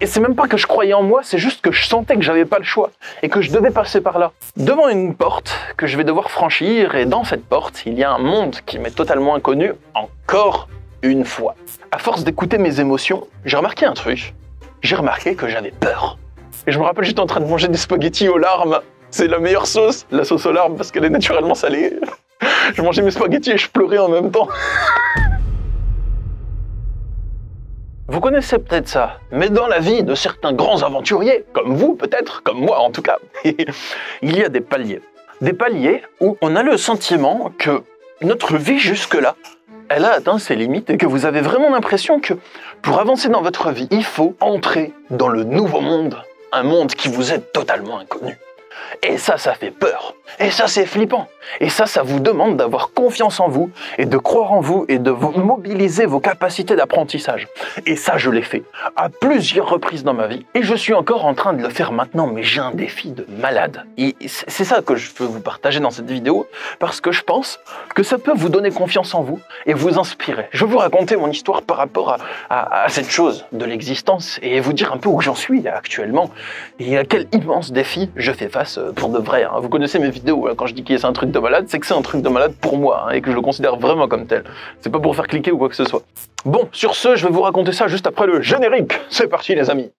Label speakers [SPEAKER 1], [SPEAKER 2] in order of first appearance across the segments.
[SPEAKER 1] Et c'est même pas que je croyais en moi, c'est juste que je sentais que j'avais pas le choix et que je devais passer par là. Devant une porte que je vais devoir franchir, et dans cette porte, il y a un monde qui m'est totalement inconnu, encore une fois. À force d'écouter mes émotions, j'ai remarqué un truc. J'ai remarqué que j'avais peur. Et je me rappelle, j'étais en train de manger des spaghettis aux larmes. C'est la meilleure sauce, la sauce aux larmes, parce qu'elle est naturellement salée. Je mangeais mes spaghettis et je pleurais en même temps. Vous connaissez peut-être ça, mais dans la vie de certains grands aventuriers, comme vous peut-être, comme moi en tout cas, il y a des paliers. Des paliers où on a le sentiment que notre vie jusque-là, elle a atteint ses limites et que vous avez vraiment l'impression que pour avancer dans votre vie, il faut entrer dans le nouveau monde, un monde qui vous est totalement inconnu. Et ça fait peur. Et ça, c'est flippant. Et ça vous demande d'avoir confiance en vous et de croire en vous et de mobiliser vos capacités d'apprentissage. Et ça, je l'ai fait à plusieurs reprises dans ma vie. Et je suis encore en train de le faire maintenant, mais j'ai un défi de malade. Et c'est ça que je veux vous partager dans cette vidéo, parce que je pense que ça peut vous donner confiance en vous et vous inspirer. Je vais vous raconter mon histoire par rapport à cette chose de l'existence et vous dire un peu où j'en suis actuellement et à quel immense défi je fais face pour de vrai. Hein. Vous connaissez mes vidéos, hein, quand je dis que c'est un truc de malade, c'est que c'est un truc de malade pour moi, hein, et que je le considère vraiment comme tel. C'est pas pour faire cliquer ou quoi que ce soit. Bon, sur ce, je vais vous raconter ça juste après le générique. C'est parti les amis.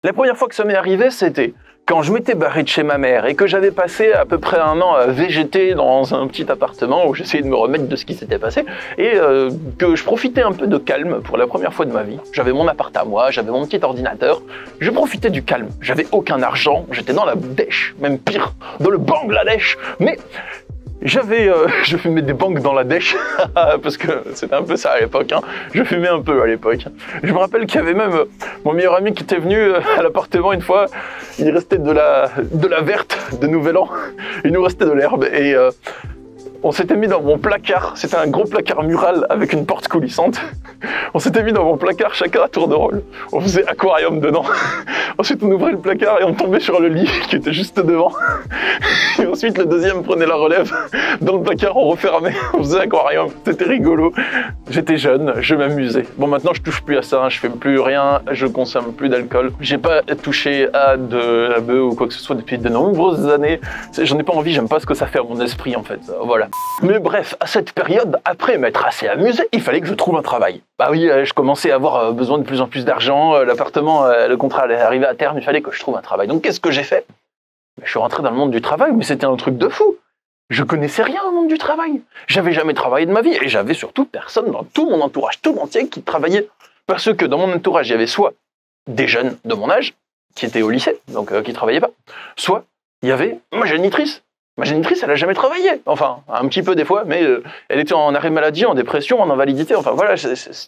[SPEAKER 1] La première fois que ça m'est arrivé, c'était quand je m'étais barré de chez ma mère et que j'avais passé à peu près un an à végéter dans un petit appartement où j'essayais de me remettre de ce qui s'était passé et que je profitais un peu de calme pour la première fois de ma vie. J'avais mon appart à moi, j'avais mon petit ordinateur, je profitais du calme. J'avais aucun argent, j'étais dans la dèche, même pire, dans le Bangladesh, mais je fumais des bangs dans la dèche, parce que c'était un peu ça à l'époque, hein. Je fumais un peu à l'époque. Je me rappelle qu'il y avait même mon meilleur ami qui était venu à l'appartement une fois, il restait de la verte de Nouvel An, il nous restait de l'herbe, et on s'était mis dans mon placard, c'était un gros placard mural avec une porte coulissante. On s'était mis dans mon placard chacun à tour de rôle. On faisait aquarium dedans. Ensuite on ouvrait le placard et on tombait sur le lit qui était juste devant. Et ensuite le deuxième prenait la relève. Dans le placard on refermait, on faisait aquarium. C'était rigolo. J'étais jeune, je m'amusais. Bon maintenant je touche plus à ça, hein. Je fais plus rien, je consomme plus d'alcool. J'ai pas touché à de la beuh ou quoi que ce soit depuis de nombreuses années. J'en ai pas envie, j'aime pas ce que ça fait à mon esprit en fait. Voilà. Mais bref, à cette période, après m'être assez amusé, il fallait que je trouve un travail. Bah oui, je commençais à avoir besoin de plus en plus d'argent, l'appartement, le contrat allait arriver à terme, il fallait que je trouve un travail. Donc qu'est-ce que j'ai fait? Je suis rentré dans le monde du travail, mais c'était un truc de fou. Je connaissais rien au monde du travail. J'avais jamais travaillé de ma vie, et j'avais surtout personne dans tout mon entourage, tout entier, qui travaillait. Parce que dans mon entourage, il y avait soit des jeunes de mon âge, qui étaient au lycée, donc qui travaillaient pas, soit il y avait ma génitrice. Ma génitrice, elle a jamais travaillé. Enfin, un petit peu des fois, mais elle était en arrêt maladie, en dépression, en invalidité. Enfin voilà,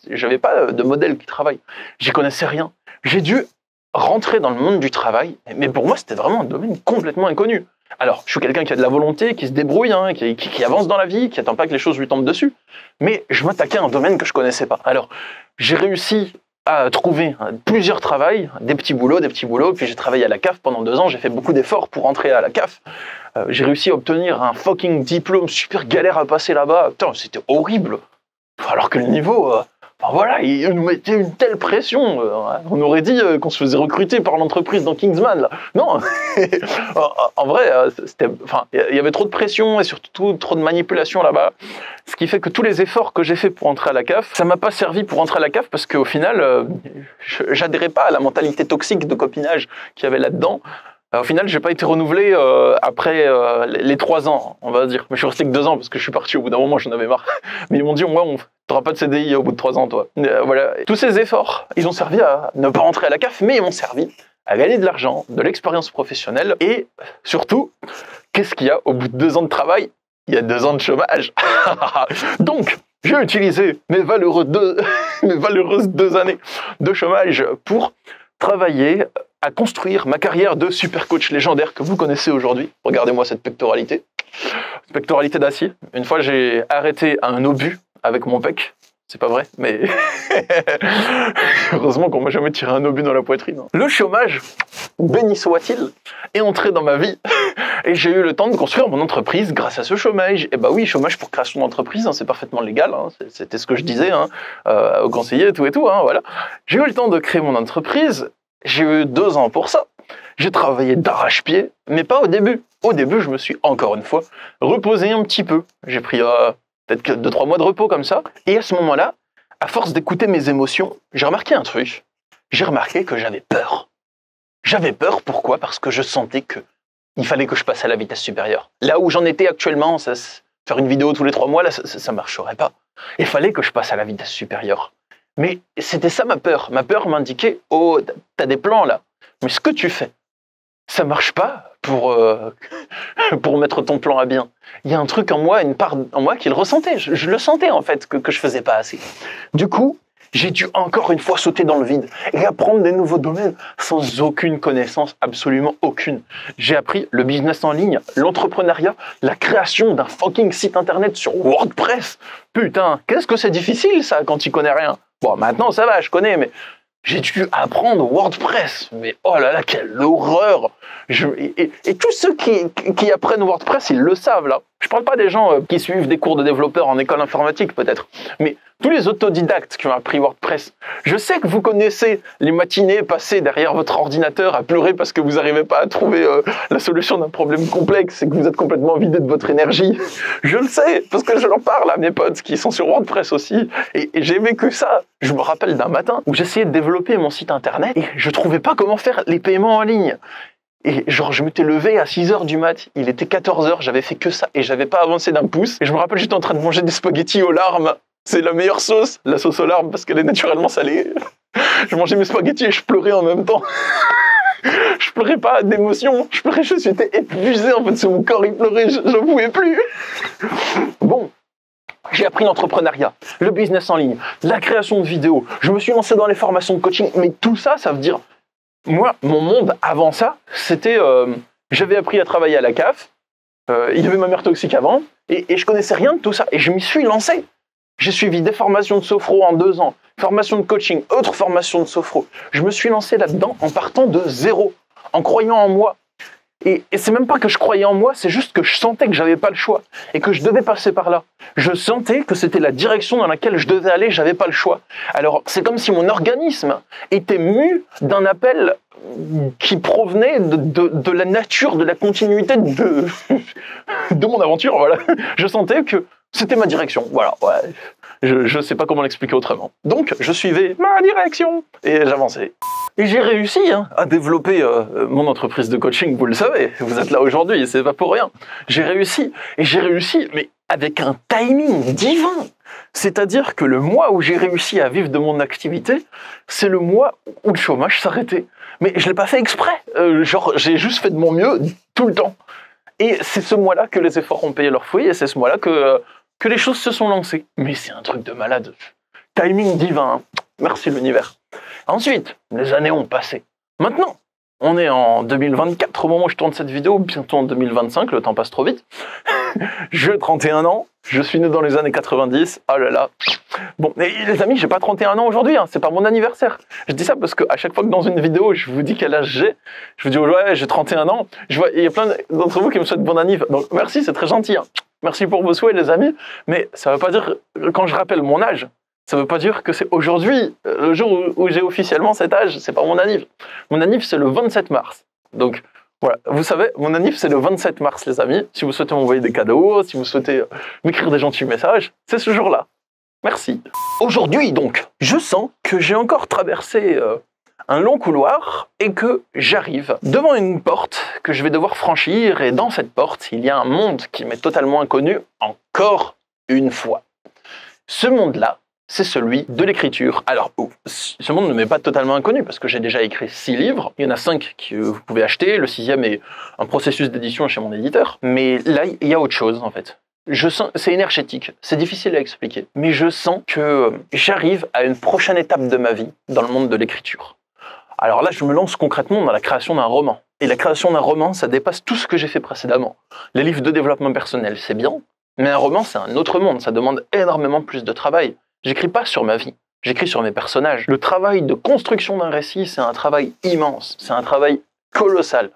[SPEAKER 1] j'avais pas de modèle qui travaille. J'y connaissais rien. J'ai dû rentrer dans le monde du travail, mais pour moi, c'était vraiment un domaine complètement inconnu. Alors, je suis quelqu'un qui a de la volonté, qui se débrouille, hein, qui avance dans la vie, qui attend pas que les choses lui tombent dessus. Mais je m'attaquais à un domaine que je connaissais pas. Alors, j'ai réussi à trouver plusieurs travails, des petits boulots, puis j'ai travaillé à la CAF pendant 2 ans, j'ai fait beaucoup d'efforts pour rentrer à la CAF. J'ai réussi à obtenir un fucking diplôme super galère à passer là-bas. Putain, c'était horrible. Alors que le niveau, enfin voilà, il nous mettait une telle pression. On aurait dit qu'on se faisait recruter par l'entreprise dans Kingsman, là. Non, en vrai, il y avait trop de pression et surtout trop de manipulation là-bas. Ce qui fait que tous les efforts que j'ai fait pour entrer à la CAF, ça m'a pas servi pour entrer à la CAF parce qu'au final, j'adhérais pas à la mentalité toxique de copinage qu'il y avait là-dedans. Au final, j'ai pas été renouvelé après les 3 ans, on va dire. Mais je suis resté que 2 ans parce que je suis parti au bout d'un moment, j'en avais marre. Mais ils m'ont dit, ouais, t'auras pas de CDI au bout de 3 ans, toi. Voilà. Tous ces efforts, ils ont servi à ne pas rentrer à la CAF, mais ils m'ont servi à gagner de l'argent, de l'expérience professionnelle et surtout, qu'est-ce qu'il y a au bout de 2 ans de travail? Il y a 2 ans de chômage. Donc, j'ai utilisé mes valeureuses 2 années de chômage pour travailler à construire ma carrière de super coach légendaire que vous connaissez aujourd'hui. Regardez-moi cette pectoralité. Pectoralité d'acier. Une fois, j'ai arrêté un obus avec mon pec. C'est pas vrai, mais heureusement qu'on m'a jamais tiré un obus dans la poitrine. Le chômage, béni soit-il, est entré dans ma vie et j'ai eu le temps de construire mon entreprise grâce à ce chômage. Et bah oui, chômage pour création d'entreprise, c'est parfaitement légal. C'était ce que je disais aux conseillers et tout. Voilà. J'ai eu le temps de créer mon entreprise. J'ai eu 2 ans pour ça. J'ai travaillé d'arrache-pied, mais pas au début. Au début, je me suis encore une fois reposé un petit peu. J'ai pris peut-être 2-3 mois de repos comme ça. Et à ce moment-là, à force d'écouter mes émotions, j'ai remarqué un truc. J'ai remarqué que j'avais peur. J'avais peur, pourquoi? Parce que je sentais qu'il fallait que je passe à la vitesse supérieure. Là où j'en étais actuellement, faire une vidéo tous les 3 mois, là, ça marcherait pas. Il fallait que je passe à la vitesse supérieure. Mais c'était ça ma peur. Ma peur m'indiquait, oh, t'as des plans là. Mais ce que tu fais, ça marche pas pour mettre ton plan à bien. Il y a un truc en moi, une part en moi qui le ressentait. Je le sentais en fait que je faisais pas assez. Du coup, j'ai dû encore une fois sauter dans le vide et apprendre des nouveaux domaines sans aucune connaissance, absolument aucune. J'ai appris le business en ligne, l'entrepreneuriat, la création d'un fucking site internet sur WordPress. Putain, qu'est-ce que c'est difficile ça quand tu connais rien. Bon, maintenant ça va, je connais, mais j'ai dû apprendre WordPress. Mais oh là là, quelle horreur! Et tous ceux qui apprennent WordPress, ils le savent là. Je parle pas des gens qui suivent des cours de développeurs en école informatique peut-être, mais tous les autodidactes qui ont appris WordPress. Je sais que vous connaissez les matinées passées derrière votre ordinateur à pleurer parce que vous n'arrivez pas à trouver la solution d'un problème complexe et que vous êtes complètement vidé de votre énergie. Je le sais, parce que je leur parle à mes potes qui sont sur WordPress aussi. Et j'ai vécu ça. Je me rappelle d'un matin où j'essayais de développer mon site internet et je trouvais pas comment faire les paiements en ligne. Et genre, je m'étais levé à 6h du mat, il était 14h, j'avais fait que ça, et j'avais pas avancé d'un pouce. Et je me rappelle, j'étais en train de manger des spaghettis aux larmes. C'est la meilleure sauce, la sauce aux larmes, parce qu'elle est naturellement salée. Je mangeais mes spaghettis et je pleurais en même temps. Je pleurais pas d'émotion, je pleurais, je suis épuisé, en fait, c'est mon corps, il pleurait, je n'en pouvais plus. Bon. J'ai appris l'entrepreneuriat, le business en ligne, la création de vidéos. Je me suis lancé dans les formations de coaching, mais tout ça, ça veut dire... Moi, mon monde avant ça, c'était... j'avais appris à travailler à la CAF, il y avait ma mère toxique avant, et je connaissais rien de tout ça, et je m'y suis lancé. J'ai suivi des formations de sophro en 2 ans, formation de coaching, autre formation de sophro. Je me suis lancé là-dedans en partant de zéro, en croyant en moi. Et c'est même pas que je croyais en moi, c'est juste que je sentais que j'avais pas le choix et que je devais passer par là. Je sentais que c'était la direction dans laquelle je devais aller, j'avais pas le choix. Alors, c'est comme si mon organisme était mu d'un appel qui provenait de la nature, de la continuité de mon aventure, voilà. Je sentais que c'était ma direction, voilà. Ouais. Je sais pas comment l'expliquer autrement. Donc, je suivais ma direction et j'avançais. Et j'ai réussi à développer mon entreprise de coaching, vous le savez, vous êtes là aujourd'hui, c'est pas pour rien. J'ai réussi, mais avec un timing divin. C'est-à-dire que le mois où j'ai réussi à vivre de mon activité, c'est le mois où le chômage s'arrêtait. Mais je l'ai pas fait exprès, j'ai juste fait de mon mieux tout le temps. Et c'est ce mois-là que les efforts ont payé leurs fruits, et c'est ce mois-là que les choses se sont lancées. Mais c'est un truc de malade. Timing divin, merci l'univers. Ensuite, les années ont passé. Maintenant, on est en 2024, au moment où je tourne cette vidéo, bientôt en 2025, le temps passe trop vite. J'ai 31 ans, je suis né dans les années 90, oh là là. Bon, mais les amis, j'ai pas 31 ans aujourd'hui, c'est pas mon anniversaire. Je dis ça parce qu'à chaque fois que dans une vidéo, je vous dis quel âge j'ai, je vous dis, ouais, j'ai 31 ans, je vois, il y a plein d'entre vous qui me souhaitent bon anniversaire. Donc merci, c'est très gentil. Merci pour vos souhaits, les amis, mais ça veut pas dire, quand je rappelle mon âge, ça veut pas dire que c'est aujourd'hui, le jour où j'ai officiellement cet âge, c'est pas mon anniv. Mon anniv, c'est le 27 mars. Donc, voilà, vous savez, mon anniv, c'est le 27 mars, les amis. Si vous souhaitez m'envoyer des cadeaux, si vous souhaitez m'écrire des gentils messages, c'est ce jour-là. Merci. Aujourd'hui, donc, je sens que j'ai encore traversé un long couloir et que j'arrive devant une porte que je vais devoir franchir. Et dans cette porte, il y a un monde qui m'est totalement inconnu, encore une fois. Ce monde-là, c'est celui de l'écriture. Alors, ce monde ne m'est pas totalement inconnu parce que j'ai déjà écrit 6 livres. Il y en a 5 que vous pouvez acheter. Le 6e est un processus d'édition chez mon éditeur. Mais là, il y a autre chose, en fait. Je sens, c'est énergétique, c'est difficile à expliquer. Mais je sens que j'arrive à une prochaine étape de ma vie dans le monde de l'écriture. Alors là, je me lance concrètement dans la création d'un roman. Et la création d'un roman, ça dépasse tout ce que j'ai fait précédemment. Les livres de développement personnel, c'est bien, mais un roman, c'est un autre monde, ça demande énormément plus de travail. J'écris pas sur ma vie, j'écris sur mes personnages. Le travail de construction d'un récit, c'est un travail immense, c'est un travail colossal.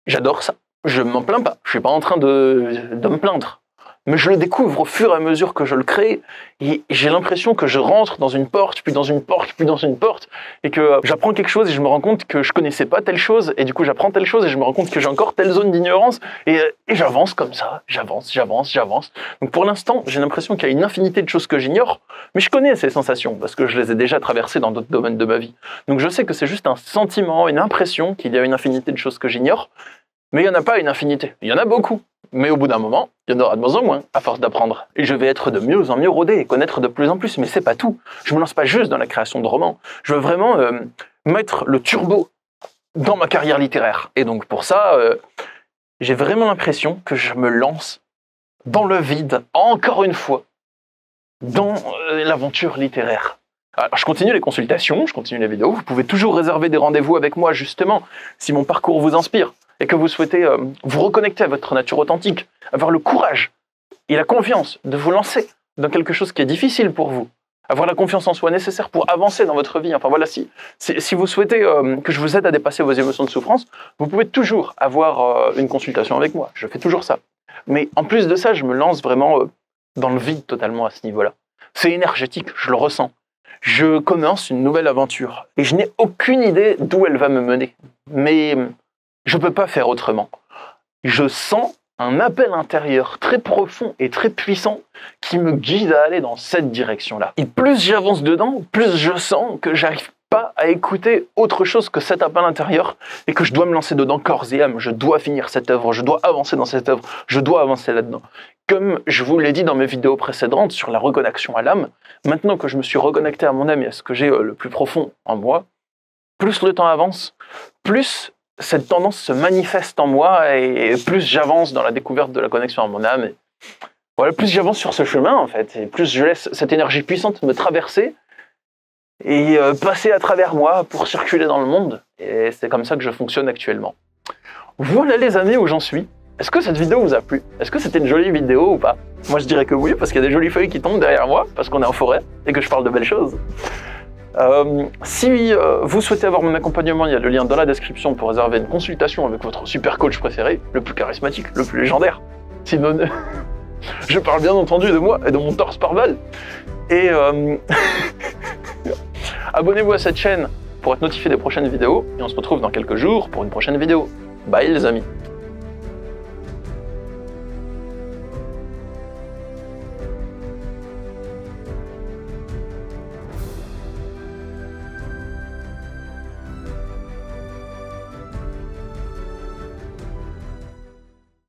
[SPEAKER 1] J'adore ça, je m'en plains pas, je suis pas en train de me plaindre. Mais je le découvre au fur et à mesure que je le crée, et j'ai l'impression que je rentre dans une porte, puis dans une porte, puis dans une porte, et que j'apprends quelque chose et je me rends compte que je connaissais pas telle chose, et du coup j'apprends telle chose et je me rends compte que j'ai encore telle zone d'ignorance, et j'avance comme ça, j'avance. Donc pour l'instant, j'ai l'impression qu'il y a une infinité de choses que j'ignore, mais je connais ces sensations, parce que je les ai déjà traversées dans d'autres domaines de ma vie. Donc je sais que c'est juste un sentiment, une impression qu'il y a une infinité de choses que j'ignore, mais il n'y en a pas une infinité, il y en a beaucoup. Mais au bout d'un moment, il y en aura de moins en moins, à force d'apprendre. Et je vais être de mieux en mieux rodé et connaître de plus en plus, mais c'est pas tout. Je me lance pas juste dans la création de romans. Je veux vraiment mettre le turbo dans ma carrière littéraire. Et donc pour ça, j'ai vraiment l'impression que je me lance dans le vide, encore une fois, dans l'aventure littéraire. Alors, je continue les consultations, je continue les vidéos. Vous pouvez toujours réserver des rendez-vous avec moi, justement, si mon parcours vous inspire et que vous souhaitez vous reconnecter à votre nature authentique, avoir le courage et la confiance de vous lancer dans quelque chose qui est difficile pour vous, avoir la confiance en soi nécessaire pour avancer dans votre vie. Enfin voilà, si vous souhaitez que je vous aide à dépasser vos émotions de souffrance, vous pouvez toujours avoir une consultation avec moi. Je fais toujours ça. Mais en plus de ça, je me lance vraiment dans le vide totalement à ce niveau-là. C'est énergétique, je le ressens. Je commence une nouvelle aventure et je n'ai aucune idée d'où elle va me mener. Mais je ne peux pas faire autrement. Je sens un appel intérieur très profond et très puissant qui me guide à aller dans cette direction-là. Et plus j'avance dedans, plus je sens que j'arrive pas à écouter autre chose que cet appel intérieur et que je dois me lancer dedans corps et âme. Je dois finir cette œuvre, je dois avancer dans cette œuvre, je dois avancer là-dedans. Comme je vous l'ai dit dans mes vidéos précédentes sur la reconnexion à l'âme, maintenant que je me suis reconnecté à mon âme et à ce que j'ai le plus profond en moi, plus le temps avance, plus cette tendance se manifeste en moi et plus j'avance dans la découverte de la connexion à mon âme. Et voilà, plus j'avance sur ce chemin, en fait, et plus je laisse cette énergie puissante me traverser et passer à travers moi pour circuler dans le monde. Et c'est comme ça que je fonctionne actuellement. Voilà les années où j'en suis. Est-ce que cette vidéo vous a plu? Est-ce que c'était une jolie vidéo ou pas? Moi je dirais que oui, parce qu'il y a des jolies feuilles qui tombent derrière moi, parce qu'on est en forêt et que je parle de belles choses. Si vous souhaitez avoir mon accompagnement, il y a le lien dans la description pour réserver une consultation avec votre super coach préféré, le plus charismatique, le plus légendaire. Sinon, je parle bien entendu de moi et de mon torse par balle. Et abonnez-vous à cette chaîne pour être notifié des prochaines vidéos et on se retrouve dans quelques jours pour une prochaine vidéo. Bye les amis.